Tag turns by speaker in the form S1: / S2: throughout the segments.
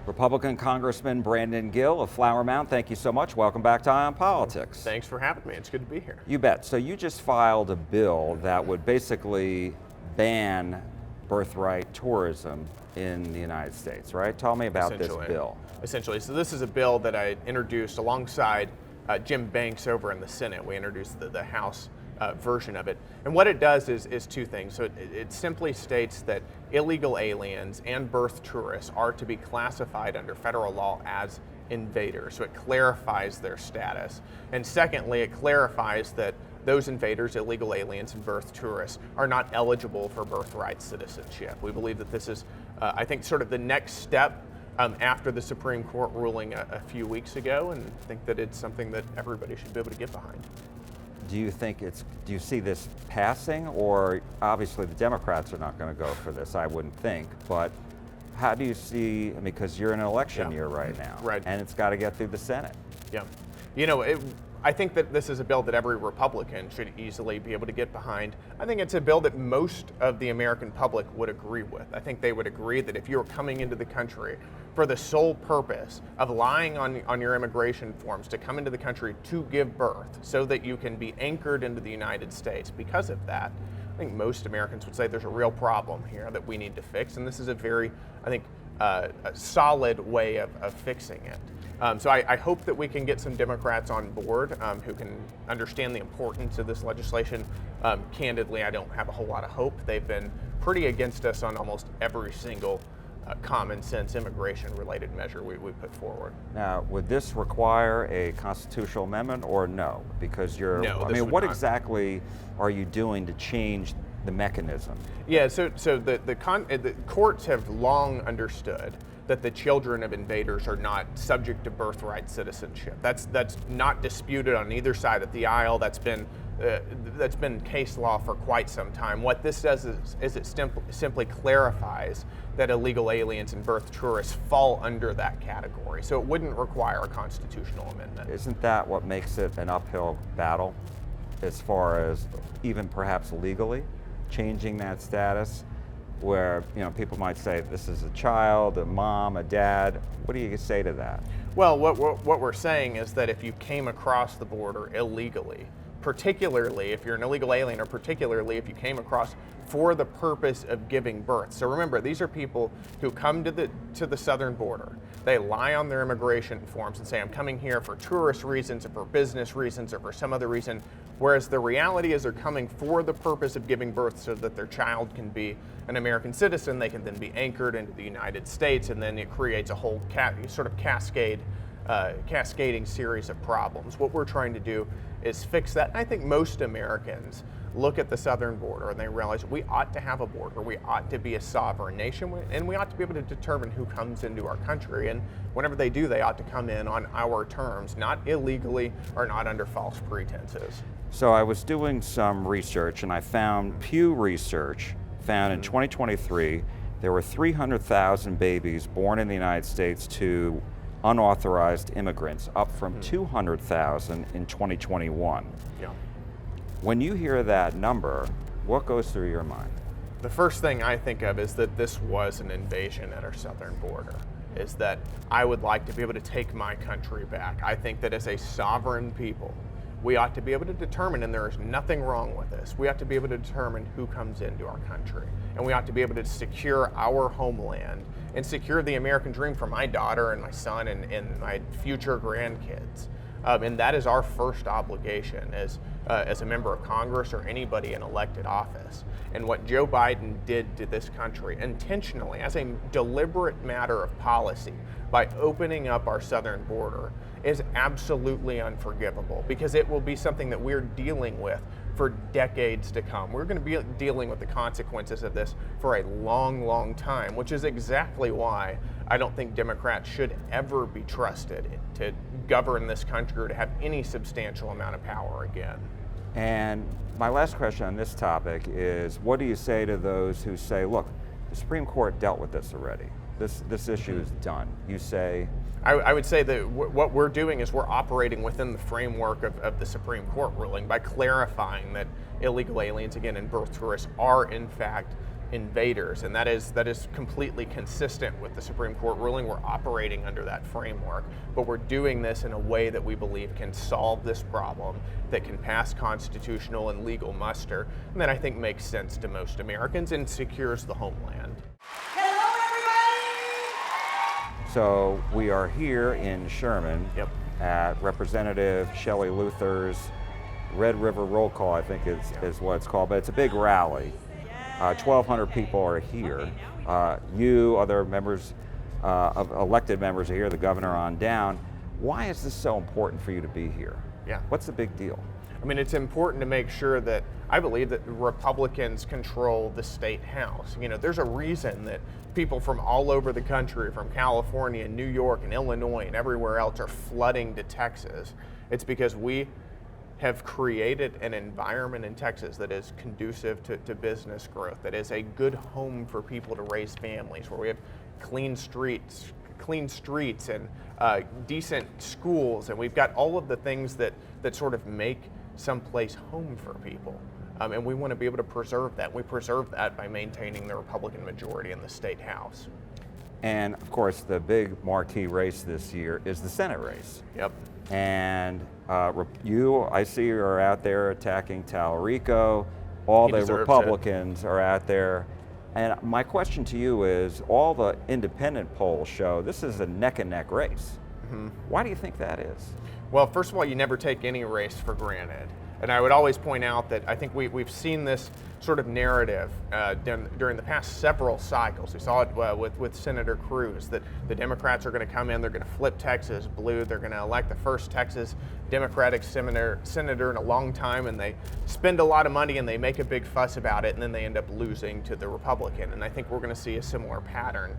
S1: Republican Congressman Brandon Gill of Flower Mound, thank you so much. Welcome back to Eye on Politics.
S2: Thanks for having me. It's good to be here.
S1: You bet. So you just filed a bill that would basically ban birthright tourism in the United States, right? Tell me about this bill.
S2: Essentially. So this is a bill that I introduced alongside Jim Banks over in the Senate. We introduced the House version of it. And what it does is two things. So it simply states that illegal aliens and birth tourists are to be classified under federal law as invaders. So it clarifies their status. And secondly, it clarifies that those invaders, illegal aliens and birth tourists, are not eligible for birthright citizenship. We believe that this is, I think, sort of the next step after the Supreme Court ruling a few weeks ago, and think that it's something that everybody should be able to get behind.
S1: Do you see this passing, or obviously the Democrats are not going to go for this, I wouldn't think, but how do you see, because you're in an election year right now, and it's got to get through the Senate.
S2: Yeah, you know, I think that this is a bill that every Republican should easily be able to get behind. I think it's a bill that most of the American public would agree with. I think they would agree that if you were coming into the country for the sole purpose of lying on your immigration forms to come into the country to give birth so that you can be anchored into the United States because of that, I think most Americans would say there's a real problem here that we need to fix, and this is a very, I think, a solid way of fixing it. So I hope that we can get some Democrats on board who can understand the importance of this legislation. Candidly, I don't have a whole lot of hope. They've been pretty against us on almost every single common sense immigration related measure we put forward.
S1: Now, would this require a constitutional amendment or no? Because what exactly are you doing to change the mechanism?
S2: Yeah, so the courts have long understood that the children of invaders are not subject to birthright citizenship. That's not disputed on either side of the aisle. That's been case law for quite some time. What this does is it simply clarifies that illegal aliens and birth tourists fall under that category. So it wouldn't require a constitutional amendment.
S1: Isn't that what makes it an uphill battle as far as even perhaps legally changing that status? Where people might say this is a child, a mom, a dad. What do you say to that?
S2: Well, what we're saying is that if you came across the border illegally, particularly if you're an illegal alien, or particularly if you came across for the purpose of giving birth. So remember, these are people who come to the southern border. They lie on their immigration forms and say, I'm coming here for tourist reasons or for business reasons or for some other reason, whereas the reality is they're coming for the purpose of giving birth so that their child can be an American citizen. They can then be anchored into the United States, and then it creates a whole sort of cascading series of problems. What we're trying to do is fix that. And I think most Americans look at the southern border and they realize we ought to have a border, we ought to be a sovereign nation, and we ought to be able to determine who comes into our country. And whenever they do, they ought to come in on our terms, not illegally or not under false pretenses.
S1: So I was doing some research, and I found Pew Research found in 2023 there were 300,000 babies born in the United States to unauthorized immigrants, up from 200,000 in 2021.
S2: Yeah.
S1: When you hear that number, what goes through your mind?
S2: The first thing I think of is that this was an invasion at our southern border, is that I would like to be able to take my country back. I think that as a sovereign people, we ought to be able to determine, and there is nothing wrong with this, we ought to be able to determine who comes into our country. And we ought to be able to secure our homeland and secure the American dream for my daughter and my son and my future grandkids. And that is our first obligation as a member of Congress or anybody in elected office. And what Joe Biden did to this country intentionally, as a deliberate matter of policy, by opening up our southern border, is absolutely unforgivable, because it will be something that we're dealing with for decades to come. We're going to be dealing with the consequences of this for a long, long time, which is exactly why I don't think Democrats should ever be trusted to govern this country or to have any substantial amount of power again.
S1: And my last question on this topic is, what do you say to those who say, look, the Supreme Court dealt with this already. This issue is done. You say?
S2: I would say that what we're doing is we're operating within the framework of the Supreme Court ruling by clarifying that illegal aliens, again, and birth tourists are in fact invaders, and that is completely consistent with the Supreme Court ruling. We're operating under that framework, but we're doing this in a way that we believe can solve this problem, that can pass constitutional and legal muster, and that I think makes sense to most Americans and secures the homeland.
S1: So we are here in Sherman
S2: Yep.
S1: at Representative Shelley Luther's Red River Roll Call, I think is what it's called, but it's a big rally. 1,200 people are here. You, other members, of elected members are here, the governor on down. Why is this so important for you to be here?
S2: Yeah.
S1: What's the big deal?
S2: I mean, it's important to make sure that I believe that Republicans control the state house. You know, there's a reason that people from all over the country, from California and New York and Illinois and everywhere else, are flooding to Texas. It's because we have created an environment in Texas that is conducive to business growth, that is a good home for people to raise families, where we have clean streets and decent schools, and we've got all of the things that sort of make someplace home for people. And we want to be able to preserve that. We preserve that by maintaining the Republican majority in the state house.
S1: And of course, the big marquee race this year is the Senate race.
S2: Yep.
S1: And I see you are out there attacking Tallarico. All
S2: He
S1: the
S2: deserves
S1: Republicans are out there. And my question to you is, all the independent polls show this is a neck and neck race.
S2: Mm-hmm.
S1: Why do you think that is?
S2: Well, first of all, you never take any race for granted. And I would always point out that I think we've seen this sort of narrative during the past several cycles. We saw it with Senator Cruz, that the Democrats are going to come in, they're going to flip Texas blue, they're going to elect the first Texas Democratic senator in a long time, and they spend a lot of money and they make a big fuss about it, and then they end up losing to the Republican. And I think we're going to see a similar pattern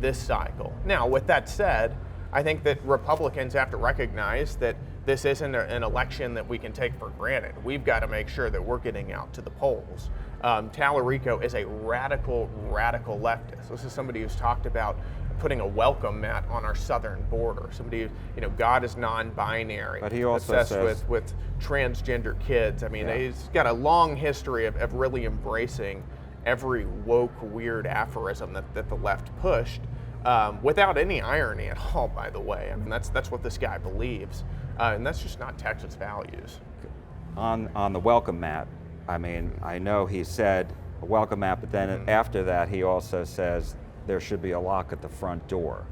S2: this cycle. Now, with that said, I think that Republicans have to recognize that this isn't an election that we can take for granted. We've got to make sure that we're getting out to the polls. Tallarico is a radical leftist. This is somebody who's talked about putting a welcome mat on our southern border. Somebody who, God is non-binary.
S1: But he also
S2: obsessed
S1: says
S2: with transgender kids. I mean,
S1: Yeah.
S2: he's got a long history of really embracing every woke, weird aphorism that the left pushed. Without any irony at all, by the way. I mean, that's what this guy believes, and that's just not Texas values.
S1: on the welcome mat, I mean, I know he said a welcome mat, but then after that he also says there should be a lock at the front door.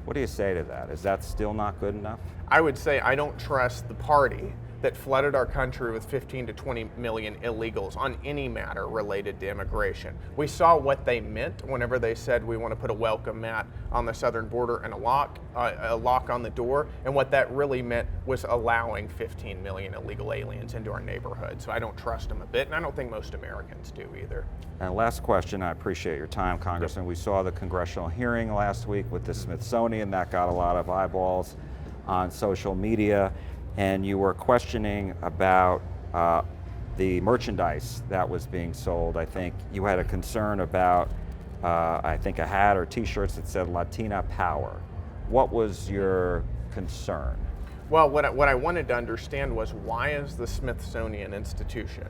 S1: What do you say to that? Is that still not good enough?
S2: I would say I don't trust the party that flooded our country with 15 to 20 million illegals on any matter related to immigration. We saw what they meant whenever they said we want to put a welcome mat on the southern border and a lock on the door, and what that really meant was allowing 15 million illegal aliens into our neighborhood. So I don't trust them a bit, and I don't think most Americans do either.
S1: And last question, I appreciate your time, Congressman. We saw the congressional hearing last week with the Smithsonian. That got a lot of eyeballs on social media. And you were questioning about the merchandise that was being sold. I think you had a concern about, I think, a hat or T-shirts that said Latina Power. What was your concern?
S2: Well, what I wanted to understand was, why is the Smithsonian Institution,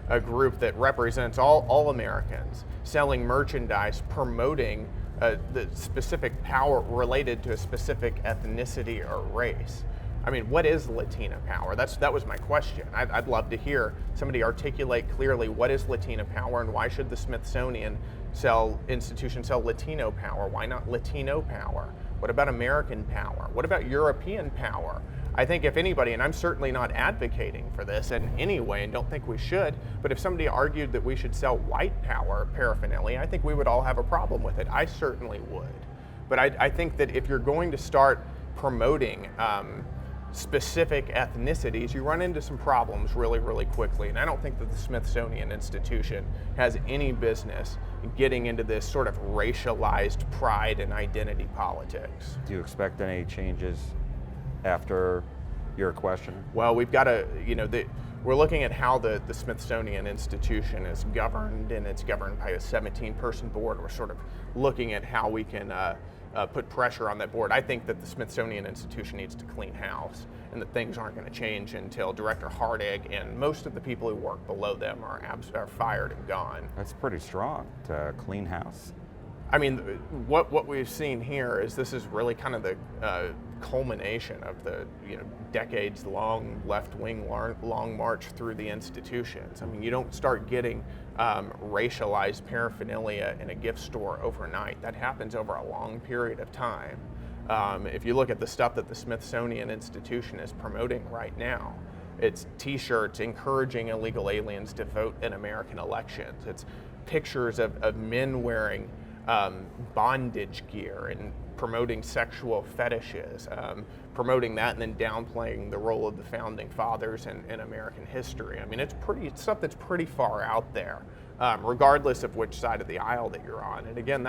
S2: a group that represents all Americans, selling merchandise promoting the specific power related to a specific ethnicity or race? I mean, what is Latina power? That was my question. I'd love to hear somebody articulate clearly what is Latina power, and why should the Smithsonian institution sell Latino power? Why not Latino power? What about American power? What about European power? I think if anybody, and I'm certainly not advocating for this in any way and don't think we should, but if somebody argued that we should sell white power paraphernalia, I think we would all have a problem with it. I certainly would. But I think that if you're going to start promoting specific ethnicities, you run into some problems really quickly. And I don't think that the Smithsonian Institution has any business getting into this sort of racialized pride and identity politics.
S1: Do you expect any changes after your question?
S2: Well, we've got to, we're looking at how the Smithsonian Institution is governed, and it's governed by a 17-person board. We're sort of looking at how we can put pressure on that board. I think that the Smithsonian Institution needs to clean house, and that things aren't going to change until Director Hardig and most of the people who work below them are fired and gone.
S1: That's pretty strong, to clean house.
S2: I mean, what we've seen here is this is really kind of the culmination of the decades-long left-wing long march through the institutions. I mean, you don't start getting racialized paraphernalia in a gift store overnight. That happens over a long period of time. If you look at the stuff that the Smithsonian Institution is promoting right now, it's T-shirts encouraging illegal aliens to vote in American elections. It's pictures of men wearing bondage gear and promoting sexual fetishes, promoting that and then downplaying the role of the founding fathers in American history. I mean, it's stuff that's pretty far out there, regardless of which side of the aisle that you're on. And again,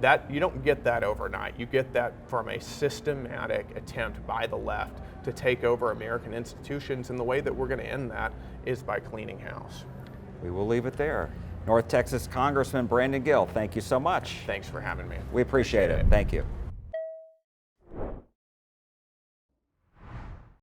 S2: that you don't get that overnight. You get that from a systematic attempt by the left to take over American institutions, and the way that we're going to end that is by cleaning house.
S1: We will leave it there. North Texas Congressman Brandon Gill, thank you so much.
S2: Thanks for having me.
S1: We appreciate it. Thank you.